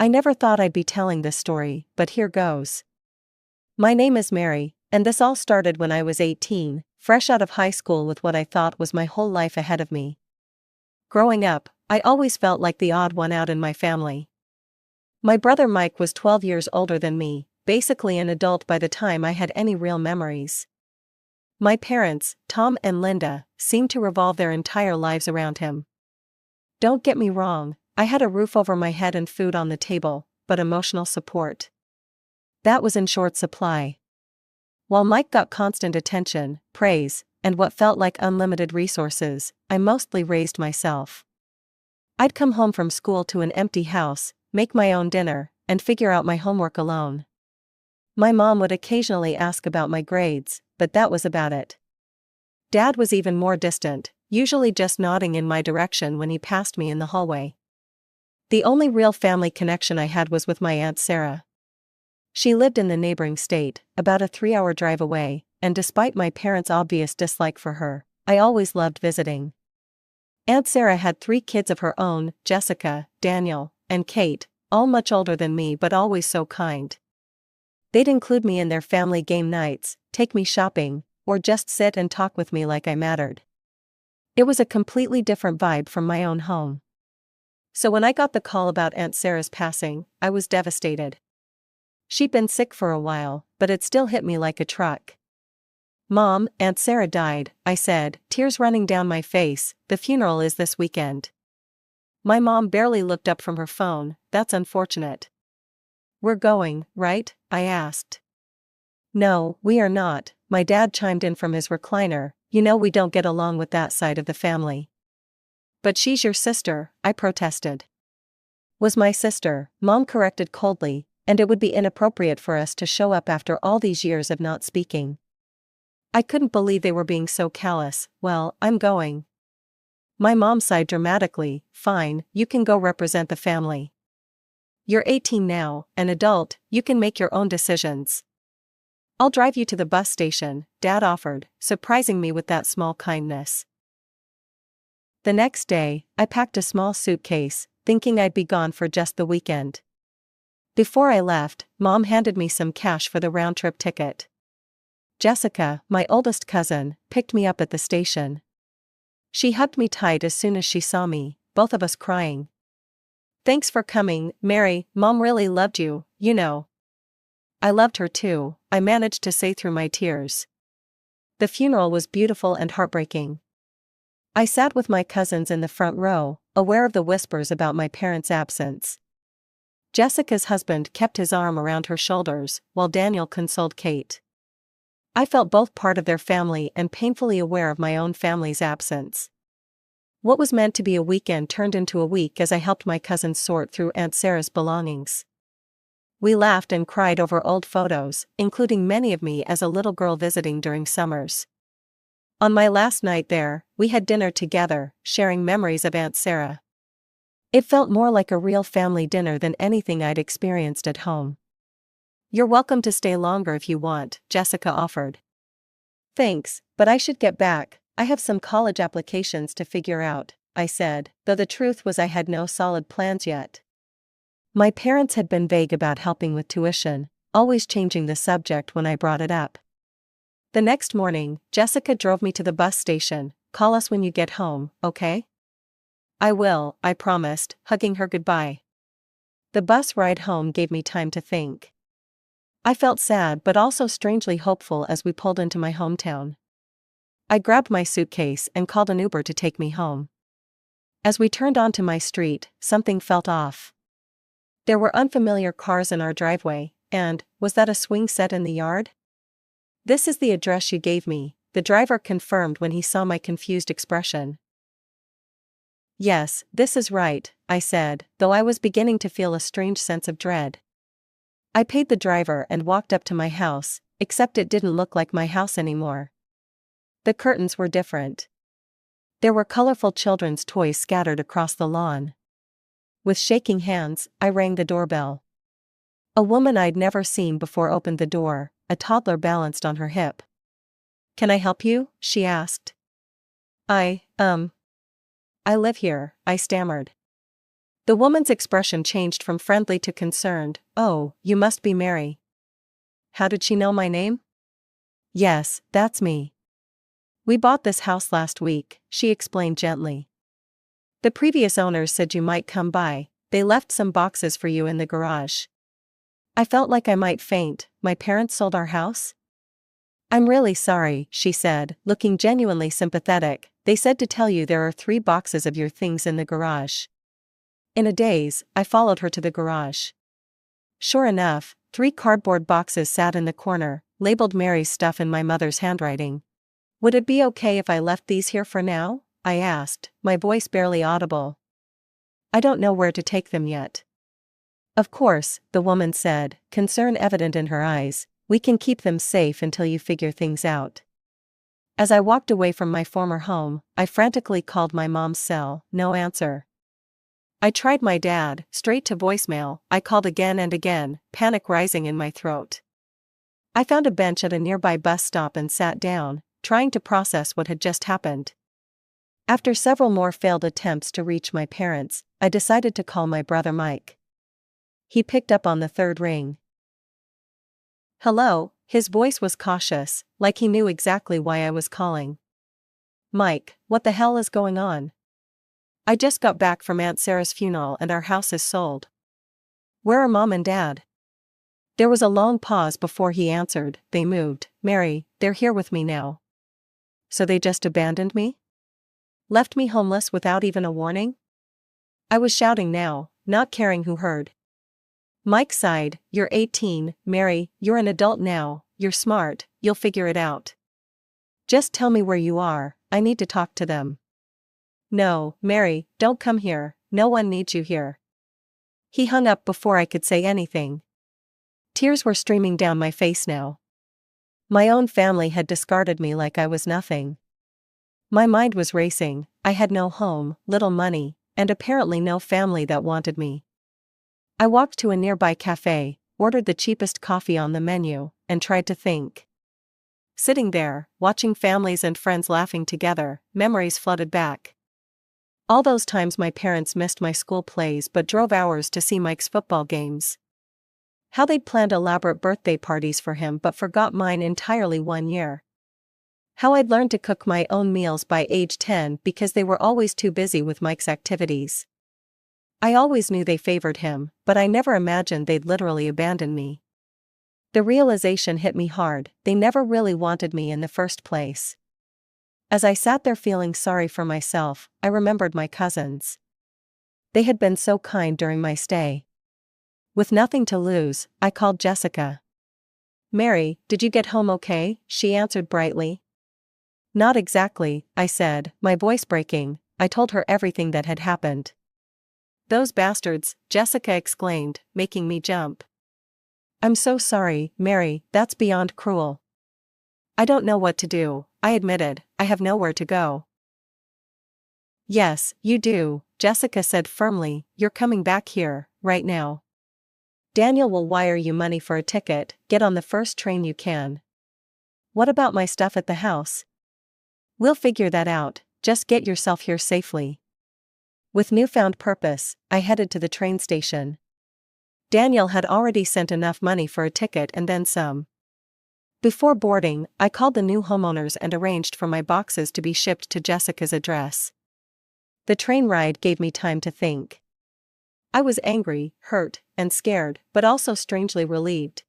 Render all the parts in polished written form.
I never thought I'd be telling this story, but here goes. My name is Mary, and this all started when I was 18, fresh out of high school with what I thought was my whole life ahead of me. Growing up, I always felt like the odd one out in my family. My brother Mike was 12 years older than me, basically an adult by the time I had any real memories. My parents, Tom and Linda, seemed to revolve their entire lives around him. Don't get me wrong, I had a roof over my head and food on the table, but emotional support, that was in short supply. While Mike got constant attention, praise, and what felt like unlimited resources, I mostly raised myself. I'd come home from school to an empty house, make my own dinner, and figure out my homework alone. My mom would occasionally ask about my grades, but that was about it. Dad was even more distant, usually just nodding in my direction when he passed me in the hallway. The only real family connection I had was with my Aunt Sarah. She lived in the neighboring state, about a 3-hour drive away, and despite my parents' obvious dislike for her, I always loved visiting. Aunt Sarah had 3 kids of her own, Jessica, Daniel, and Kate, all much older than me but always so kind. They'd include me in their family game nights, take me shopping, or just sit and talk with me like I mattered. It was a completely different vibe from my own home. So when I got the call about Aunt Sarah's passing, I was devastated. She'd been sick for a while, but it still hit me like a truck. "Mom, Aunt Sarah died," I said, tears running down my face. "The funeral is this weekend." My mom barely looked up from her phone. "That's unfortunate." "We're going, right?" I asked. "No, we are not," my dad chimed in from his recliner. "You know we don't get along with that side of the family." "But she's your sister," I protested. "Was my sister," Mom corrected coldly, "and it would be inappropriate for us to show up after all these years of not speaking." I couldn't believe they were being so callous. "Well, I'm going." My mom sighed dramatically. "Fine, you can go represent the family. You're 18 now, an adult, you can make your own decisions." "I'll drive you to the bus station," Dad offered, surprising me with that small kindness. The next day, I packed a small suitcase, thinking I'd be gone for just the weekend. Before I left, Mom handed me some cash for the round-trip ticket. Jessica, my oldest cousin, picked me up at the station. She hugged me tight as soon as she saw me, both of us crying. "Thanks for coming, Mary, Mom really loved you, you know." "I loved her too," I managed to say through my tears. The funeral was beautiful and heartbreaking. I sat with my cousins in the front row, aware of the whispers about my parents' absence. Jessica's husband kept his arm around her shoulders, while Daniel consoled Kate. I felt both part of their family and painfully aware of my own family's absence. What was meant to be a weekend turned into a week as I helped my cousins sort through Aunt Sarah's belongings. We laughed and cried over old photos, including many of me as a little girl visiting during summers. On my last night there, we had dinner together, sharing memories of Aunt Sarah. It felt more like a real family dinner than anything I'd experienced at home. "You're welcome to stay longer if you want," Jessica offered. "Thanks, but I should get back. I have some college applications to figure out," I said, though the truth was I had no solid plans yet. My parents had been vague about helping with tuition, always changing the subject when I brought it up. The next morning, Jessica drove me to the bus station. "Call us when you get home, okay?" "I will," I promised, hugging her goodbye. The bus ride home gave me time to think. I felt sad but also strangely hopeful as we pulled into my hometown. I grabbed my suitcase and called an Uber to take me home. As we turned onto my street, something felt off. There were unfamiliar cars in our driveway, and, was that a swing set in the yard? "This is the address you gave me," the driver confirmed when he saw my confused expression. "Yes, this is right," I said, though I was beginning to feel a strange sense of dread. I paid the driver and walked up to my house, except it didn't look like my house anymore. The curtains were different. There were colorful children's toys scattered across the lawn. With shaking hands, I rang the doorbell. A woman I'd never seen before opened the door, a toddler balanced on her hip. "Can I help you?" she asked. I live here," I stammered. The woman's expression changed from friendly to concerned. "Oh, you must be Mary. How did she know my name?" "Yes, that's me. We bought this house last week," she explained gently. "The previous owners said you might come by. They left some boxes for you in the garage." I felt like I might faint. "My parents sold our house?" "I'm really sorry," she said, looking genuinely sympathetic. "They said to tell you there are 3 boxes of your things in the garage." In a daze, I followed her to the garage. Sure enough, 3 cardboard boxes sat in the corner, labeled Mary's stuff in my mother's handwriting. "Would it be okay if I left these here for now?" I asked, my voice barely audible. "I don't know where to take them yet." "Of course," the woman said, concern evident in her eyes. "We can keep them safe until you figure things out." As I walked away from my former home, I frantically called my mom's cell. No answer. I tried my dad, straight to voicemail. I called again and again, panic rising in my throat. I found a bench at a nearby bus stop and sat down, trying to process what had just happened. After several more failed attempts to reach my parents, I decided to call my brother Mike. He picked up on the 3rd ring. "Hello," his voice was cautious, like he knew exactly why I was calling. "Mike, what the hell is going on? I just got back from Aunt Sarah's funeral and our house is sold." "Where are Mom and Dad?" There was a long pause before he answered. "They moved, Mary, they're here with me now." "So they just abandoned me? Left me homeless without even a warning?" I was shouting now, not caring who heard. Mike sighed. "You're 18, Mary, you're an adult now, you're smart, you'll figure it out. Just tell me where you are, I need to talk to them." "No, Mary, don't come here, no one needs you here." He hung up before I could say anything. Tears were streaming down my face now. My own family had discarded me like I was nothing. My mind was racing. I had no home, little money, and apparently no family that wanted me. I walked to a nearby cafe, ordered the cheapest coffee on the menu, and tried to think. Sitting there, watching families and friends laughing together, memories flooded back. All those times my parents missed my school plays but drove hours to see Mike's football games. How they'd planned elaborate birthday parties for him but forgot mine entirely one year. How I'd learned to cook my own meals by age 10 because they were always too busy with Mike's activities. I always knew they favored him, but I never imagined they'd literally abandon me. The realization hit me hard. They never really wanted me in the first place. As I sat there feeling sorry for myself, I remembered my cousins. They had been so kind during my stay. With nothing to lose, I called Jessica. "Mary, did you get home okay?" she answered brightly. "Not exactly," I said, my voice breaking. I told her everything that had happened. "Those bastards," Jessica exclaimed, making me jump. "I'm so sorry, Mary, that's beyond cruel." "I don't know what to do," I admitted. "I have nowhere to go." "Yes, you do," Jessica said firmly. "You're coming back here, right now. Daniel will wire you money for a ticket. Get on the first train you can." "What about my stuff at the house?" "We'll figure that out, just get yourself here safely." With newfound purpose, I headed to the train station. Daniel had already sent enough money for a ticket and then some. Before boarding, I called the new homeowners and arranged for my boxes to be shipped to Jessica's address. The train ride gave me time to think. I was angry, hurt, and scared, but also strangely relieved.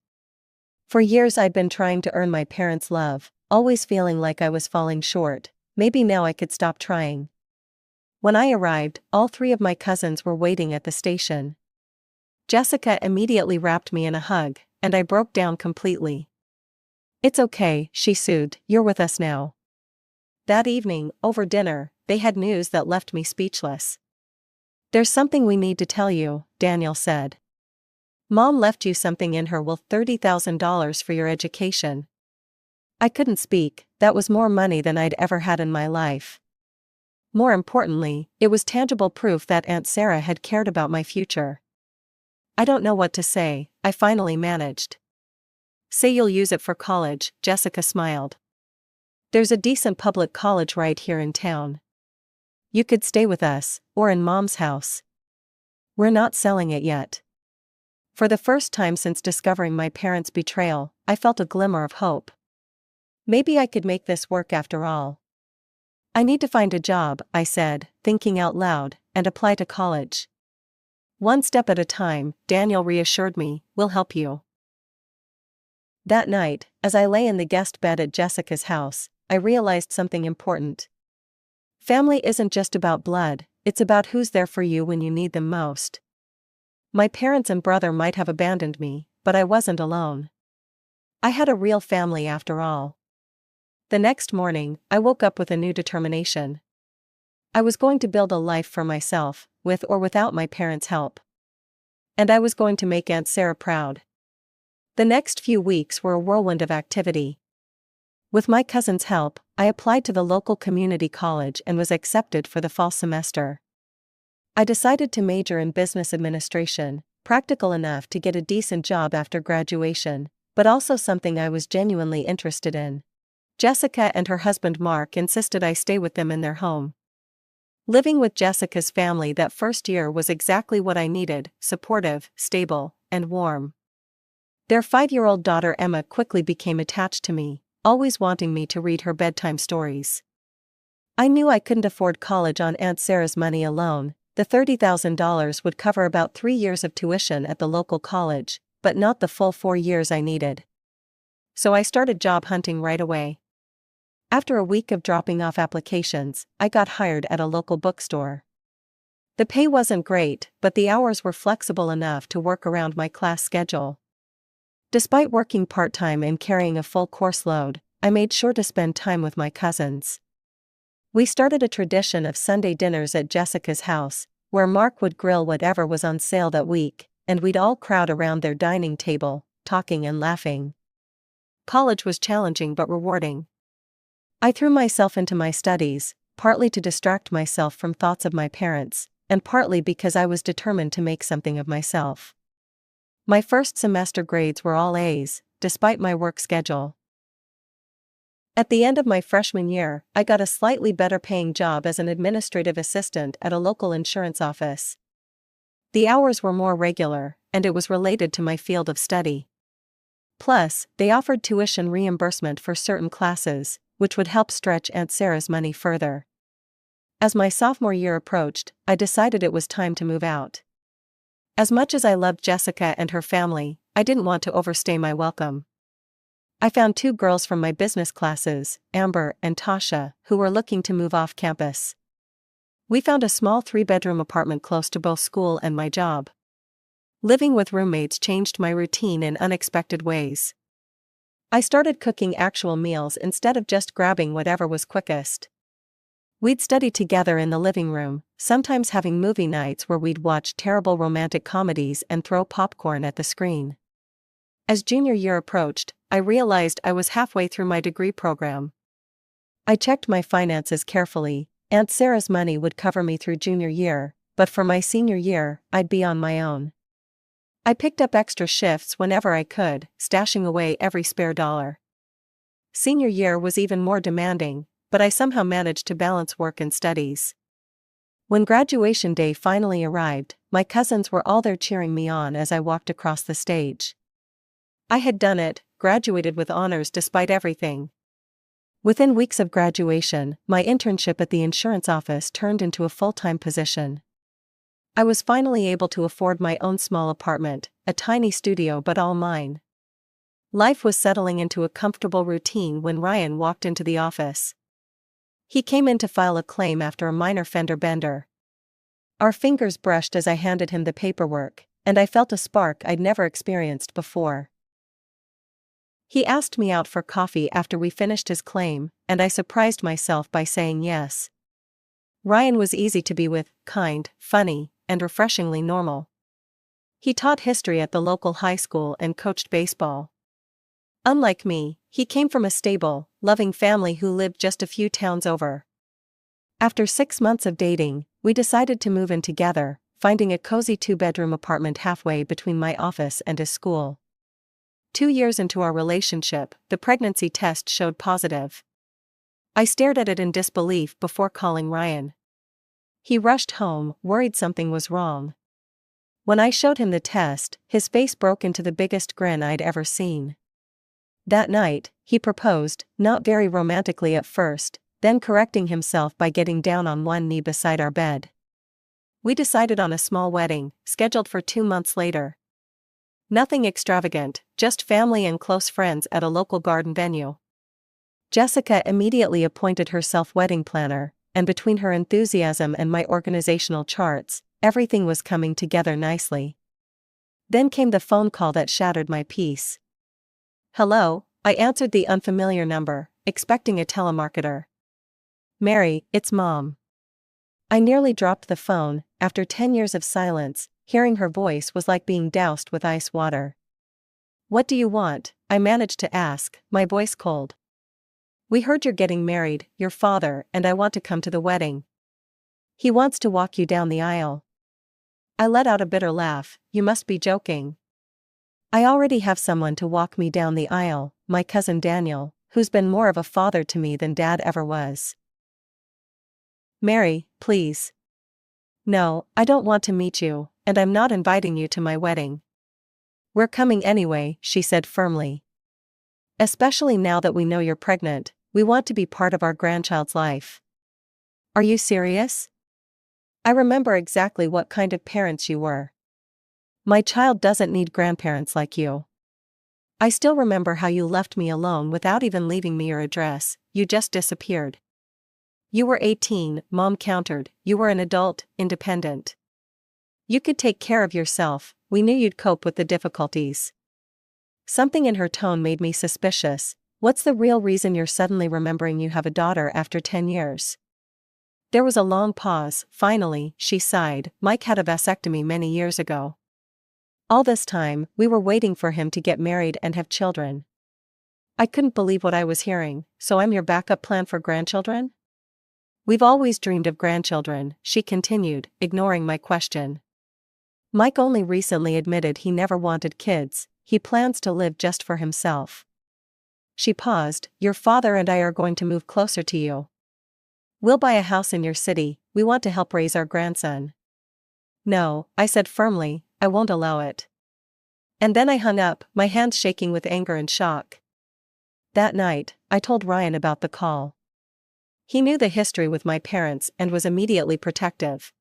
For years I'd been trying to earn my parents' love, always feeling like I was falling short. Maybe now I could stop trying. When I arrived, all 3 of my cousins were waiting at the station. Jessica immediately wrapped me in a hug, and I broke down completely. "It's okay," she soothed, "you're with us now." That evening, over dinner, they had news that left me speechless. "There's something we need to tell you," Daniel said. "Mom left you something in her will, $30,000 for your education." I couldn't speak. That was more money than I'd ever had in my life. More importantly, it was tangible proof that Aunt Sarah had cared about my future. "I don't know what to say," I finally managed. "Say you'll use it for college," Jessica smiled. "There's a decent public college right here in town. You could stay with us, or in Mom's house." We're not selling it yet. For the first time since discovering my parents' betrayal, I felt a glimmer of hope. Maybe I could make this work after all. I need to find a job, I said, thinking out loud, and apply to college. One step at a time, Daniel reassured me, we'll help you. That night, as I lay in the guest bed at Jessica's house, I realized something important. Family isn't just about blood, it's about who's there for you when you need them most. My parents and brother might have abandoned me, but I wasn't alone. I had a real family after all. The next morning, I woke up with a new determination. I was going to build a life for myself, with or without my parents' help. And I was going to make Aunt Sarah proud. The next few weeks were a whirlwind of activity. With my cousin's help, I applied to the local community college and was accepted for the fall semester. I decided to major in business administration, practical enough to get a decent job after graduation, but also something I was genuinely interested in. Jessica and her husband Mark insisted I stay with them in their home. Living with Jessica's family that first year was exactly what I needed: supportive, stable, and warm. Their 5-year-old daughter Emma quickly became attached to me, always wanting me to read her bedtime stories. I knew I couldn't afford college on Aunt Sarah's money alone. The $30,000 would cover about 3 years of tuition at the local college, but not the full 4 years I needed. So I started job hunting right away. After a week of dropping off applications, I got hired at a local bookstore. The pay wasn't great, but the hours were flexible enough to work around my class schedule. Despite working part-time and carrying a full course load, I made sure to spend time with my cousins. We started a tradition of Sunday dinners at Jessica's house, where Mark would grill whatever was on sale that week, and we'd all crowd around their dining table, talking and laughing. College was challenging but rewarding. I threw myself into my studies, partly to distract myself from thoughts of my parents, and partly because I was determined to make something of myself. My first semester grades were all A's, despite my work schedule. At the end of my freshman year, I got a slightly better paying job as an administrative assistant at a local insurance office. The hours were more regular, and it was related to my field of study. Plus, they offered tuition reimbursement for certain classes, which would help stretch Aunt Sarah's money further. As my sophomore year approached, I decided it was time to move out. As much as I loved Jessica and her family, I didn't want to overstay my welcome. I found 2 girls from my business classes, Amber and Tasha, who were looking to move off campus. We found a small 3-bedroom apartment close to both school and my job. Living with roommates changed my routine in unexpected ways. I started cooking actual meals instead of just grabbing whatever was quickest. We'd study together in the living room, sometimes having movie nights where we'd watch terrible romantic comedies and throw popcorn at the screen. As junior year approached, I realized I was halfway through my degree program. I checked my finances carefully. Aunt Sarah's money would cover me through junior year, but for my senior year, I'd be on my own. I picked up extra shifts whenever I could, stashing away every spare dollar. Senior year was even more demanding, but I somehow managed to balance work and studies. When graduation day finally arrived, my cousins were all there cheering me on as I walked across the stage. I had done it, graduated with honors despite everything. Within weeks of graduation, my internship at the insurance office turned into a full-time position. I was finally able to afford my own small apartment, a tiny studio but all mine. Life was settling into a comfortable routine when Ryan walked into the office. He came in to file a claim after a minor fender bender. Our fingers brushed as I handed him the paperwork, and I felt a spark I'd never experienced before. He asked me out for coffee after we finished his claim, and I surprised myself by saying yes. Ryan was easy to be with, kind, funny, and refreshingly normal. He taught history at the local high school and coached baseball. Unlike me, he came from a stable, loving family who lived just a few towns over. After 6 months of dating, we decided to move in together, finding a cozy 2-bedroom apartment halfway between my office and his school. 2 years into our relationship, the pregnancy test showed positive. I stared at it in disbelief before calling Ryan. He rushed home, worried something was wrong. When I showed him the test, his face broke into the biggest grin I'd ever seen. That night, he proposed, not very romantically at first, then correcting himself by getting down on one knee beside our bed. We decided on a small wedding, scheduled for 2 months later. Nothing extravagant, just family and close friends at a local garden venue. Jessica immediately appointed herself wedding planner, and between her enthusiasm and my organizational charts, everything was coming together nicely. Then came the phone call that shattered my peace. "Hello," I answered the unfamiliar number, expecting a telemarketer. "Mary, it's Mom." I nearly dropped the phone. After 10 years of silence, hearing her voice was like being doused with ice water. "What do you want?" I managed to ask, my voice cold. "We heard you're getting married, your father, and I want to come to the wedding. He wants to walk you down the aisle." I let out a bitter laugh. "You must be joking." "I already have someone to walk me down the aisle, my cousin Daniel, who's been more of a father to me than Dad ever was." "Mary, please. No, I don't want to meet you, and I'm not inviting you to my wedding." "We're coming anyway," she said firmly. "Especially now that we know you're pregnant, we want to be part of our grandchild's life." "Are you serious?" I remember exactly what kind of parents you were. "My child doesn't need grandparents like you." I still remember how you left me alone without even leaving me your address. You just disappeared. "You were 18, Mom countered. "You were an adult, independent. You could take care of yourself. We knew you'd cope with the difficulties." Something in her tone made me suspicious. "What's the real reason you're suddenly remembering you have a daughter after 10 years? There was a long pause. Finally, she sighed. "Mike had a vasectomy many years ago. All this time, we were waiting for him to get married and have children." I couldn't believe what I was hearing. "So I'm your backup plan for grandchildren?" "We've always dreamed of grandchildren," she continued, ignoring my question. "Mike only recently admitted he never wanted kids. He plans to live just for himself." She paused. "Your father and I are going to move closer to you. We'll buy a house in your city. We want to help raise our grandson." "No," I said firmly, "I won't allow it." And then I hung up, my hands shaking with anger and shock. That night, I told Ryan about the call. He knew the history with my parents and was immediately protective.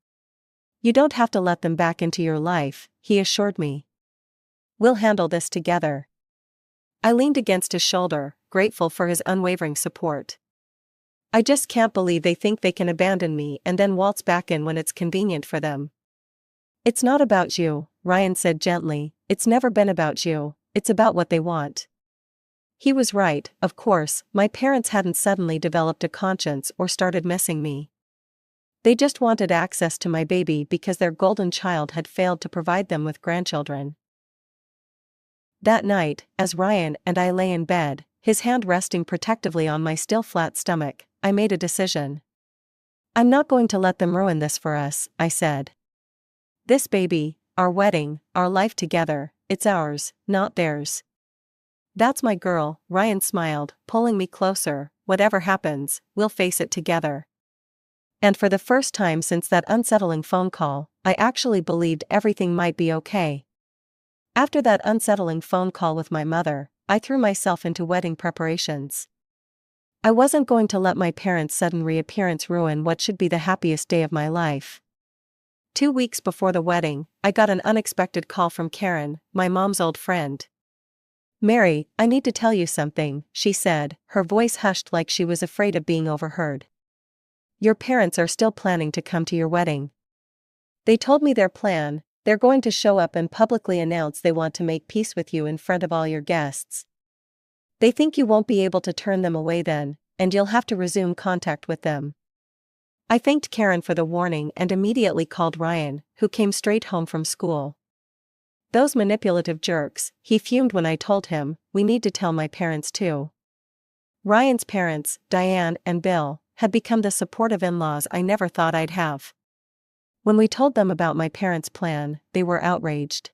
"You don't have to let them back into your life," he assured me. "We'll handle this together." I leaned against his shoulder, grateful for his unwavering support. "I just can't believe they think they can abandon me and then waltz back in when it's convenient for them." "It's not about you," Ryan said gently. "It's never been about you, it's about what they want." He was right. Of course, my parents hadn't suddenly developed a conscience or started missing me. They just wanted access to my baby because their golden child had failed to provide them with grandchildren. That night, as Ryan and I lay in bed, his hand resting protectively on my still flat stomach, I made a decision. "I'm not going to let them ruin this for us," I said. "This baby, our wedding, our life together, it's ours, not theirs." "That's my girl," Ryan smiled, pulling me closer. "Whatever happens, we'll face it together." And for the first time since that unsettling phone call, I actually believed everything might be okay. After that unsettling phone call with my mother, I threw myself into wedding preparations. I wasn't going to let my parents' sudden reappearance ruin what should be the happiest day of my life. 2 weeks before the wedding, I got an unexpected call from Karen, my mom's old friend. "Mary, I need to tell you something," she said, her voice hushed like she was afraid of being overheard. "Your parents are still planning to come to your wedding. They told me their plan. They're going to show up and publicly announce they want to make peace with you in front of all your guests. They think you won't be able to turn them away then, and you'll have to resume contact with them." I thanked Karen for the warning and immediately called Ryan, who came straight home from school. "Those manipulative jerks," he fumed when I told him, "we need to tell my parents too." Ryan's parents, Diane and Bill, had become the supportive in-laws I never thought I'd have. When we told them about my parents' plan, they were outraged.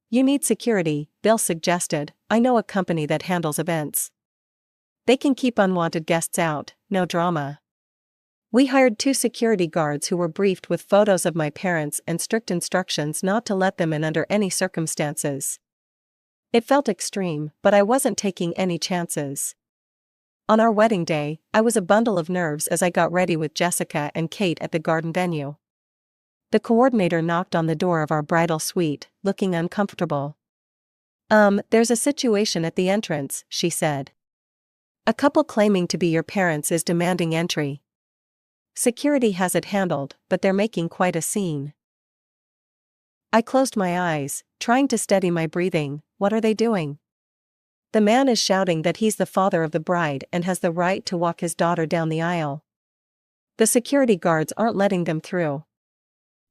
"You need security," Bill suggested. "I know a company that handles events. They can keep unwanted guests out, no drama." We hired 2 security guards who were briefed with photos of my parents and strict instructions not to let them in under any circumstances. It felt extreme, but I wasn't taking any chances. On our wedding day, I was a bundle of nerves as I got ready with Jessica and Kate at the garden venue. The coordinator knocked on the door of our bridal suite, looking uncomfortable. There's a situation at the entrance," she said. "A couple claiming to be your parents is demanding entry. Security has it handled, but they're making quite a scene." I closed my eyes, trying to steady my breathing. What are they doing? The man is shouting that he's the father of the bride and has the right to walk his daughter down the aisle. The security guards aren't letting them through.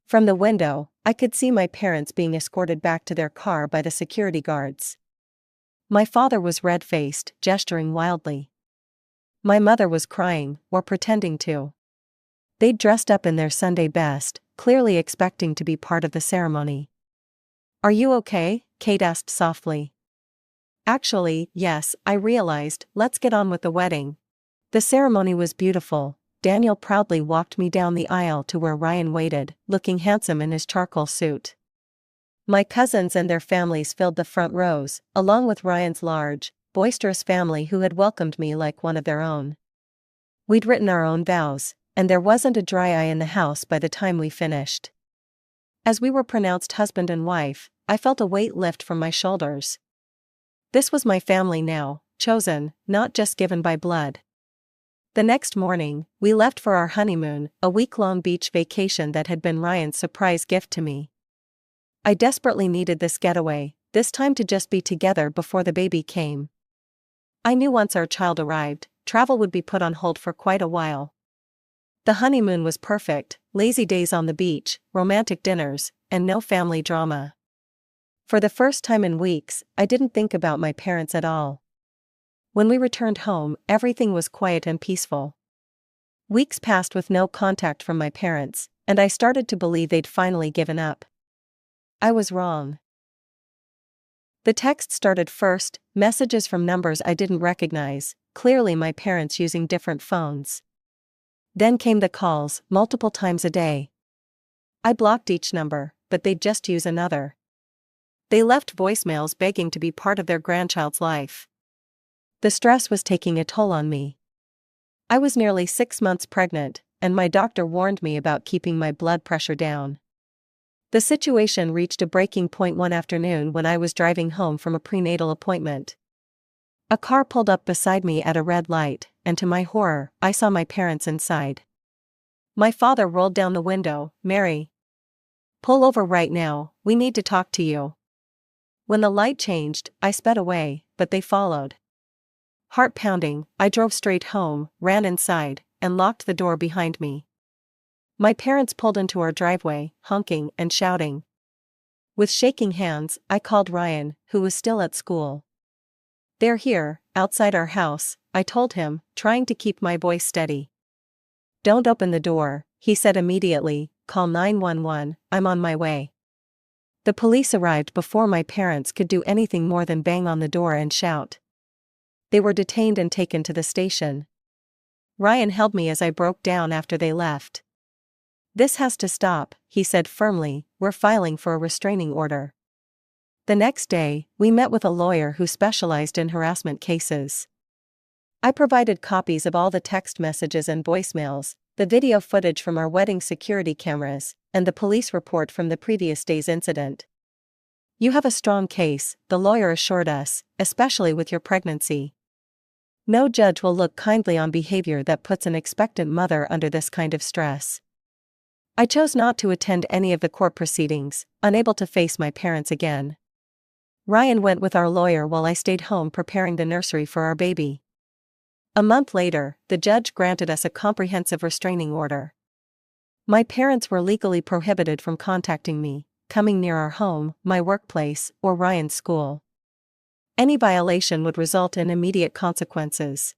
From the window, I could see my parents being escorted back to their car by the security guards. My father was red-faced, gesturing wildly. My mother was crying, or pretending to. They'd dressed up in their Sunday best, clearly expecting to be part of the ceremony. "Are you okay?" Kate asked softly. "Actually, yes," I realized. "Let's get on with the wedding." The ceremony was beautiful. Daniel proudly walked me down the aisle to where Ryan waited, looking handsome in his charcoal suit. My cousins and their families filled the front rows, along with Ryan's large, boisterous family who had welcomed me like one of their own. We'd written our own vows, and there wasn't a dry eye in the house by the time we finished. As we were pronounced husband and wife, I felt a weight lift from my shoulders. This was my family now, chosen, not just given by blood. The next morning, we left for our honeymoon, a week-long beach vacation that had been Ryan's surprise gift to me. I desperately needed this getaway, this time to just be together before the baby came. I knew once our child arrived, travel would be put on hold for quite a while. The honeymoon was perfect, lazy days on the beach, romantic dinners, and no family drama. For the first time in weeks, I didn't think about my parents at all. When we returned home, everything was quiet and peaceful. Weeks passed with no contact from my parents, and I started to believe they'd finally given up. I was wrong. The text started first, messages from numbers I didn't recognize, clearly my parents using different phones. Then came the calls, multiple times a day. I blocked each number, but they'd just use another. They left voicemails begging to be part of their grandchild's life. The stress was taking a toll on me. I was nearly 6 months pregnant, and my doctor warned me about keeping my blood pressure down. The situation reached a breaking point one afternoon when I was driving home from a prenatal appointment. A car pulled up beside me at a red light, and to my horror, I saw my parents inside. My father rolled down the window. "Mary, pull over right now, we need to talk to you." When the light changed, I sped away, but they followed. Heart pounding, I drove straight home, ran inside, and locked the door behind me. My parents pulled into our driveway, honking and shouting. With shaking hands, I called Ryan, who was still at school. "They're here, outside our house," I told him, trying to keep my voice steady. "Don't open the door," he said immediately. "Call 911, I'm on my way." The police arrived before my parents could do anything more than bang on the door and shout. They were detained and taken to the station. Ryan held me as I broke down after they left. "This has to stop," he said firmly. "We're filing for a restraining order." The next day, we met with a lawyer who specialized in harassment cases. I provided copies of all the text messages and voicemails, the video footage from our wedding security cameras, and the police report from the previous day's incident. "You have a strong case," the lawyer assured us, "especially with your pregnancy. No judge will look kindly on behavior that puts an expectant mother under this kind of stress." I chose not to attend any of the court proceedings, unable to face my parents again. Ryan went with our lawyer while I stayed home preparing the nursery for our baby. A month later, the judge granted us a comprehensive restraining order. My parents were legally prohibited from contacting me, coming near our home, my workplace, or Ryan's school. Any violation would result in immediate consequences.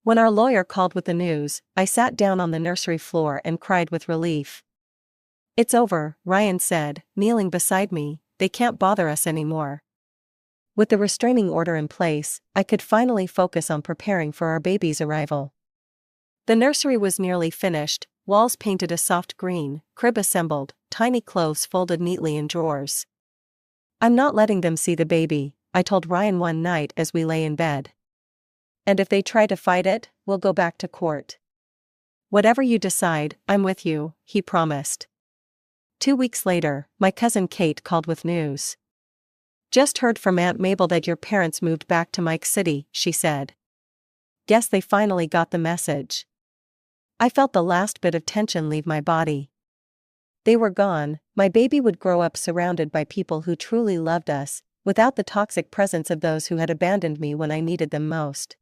When our lawyer called with the news, I sat down on the nursery floor and cried with relief. "It's over," Ryan said, kneeling beside me. "They can't bother us anymore." With the restraining order in place, I could finally focus on preparing for our baby's arrival. The nursery was nearly finished, walls painted a soft green, crib assembled, tiny clothes folded neatly in drawers. "I'm not letting them see the baby," I told Ryan one night as we lay in bed. "And if they try to fight it, we'll go back to court." "Whatever you decide, I'm with you," he promised. 2 weeks later, my cousin Kate called with news. "Just heard from Aunt Mabel that your parents moved back to Mike City," she said. "Guess they finally got the message." I felt the last bit of tension leave my body. They were gone, my baby would grow up surrounded by people who truly loved us, without the toxic presence of those who had abandoned me when I needed them most.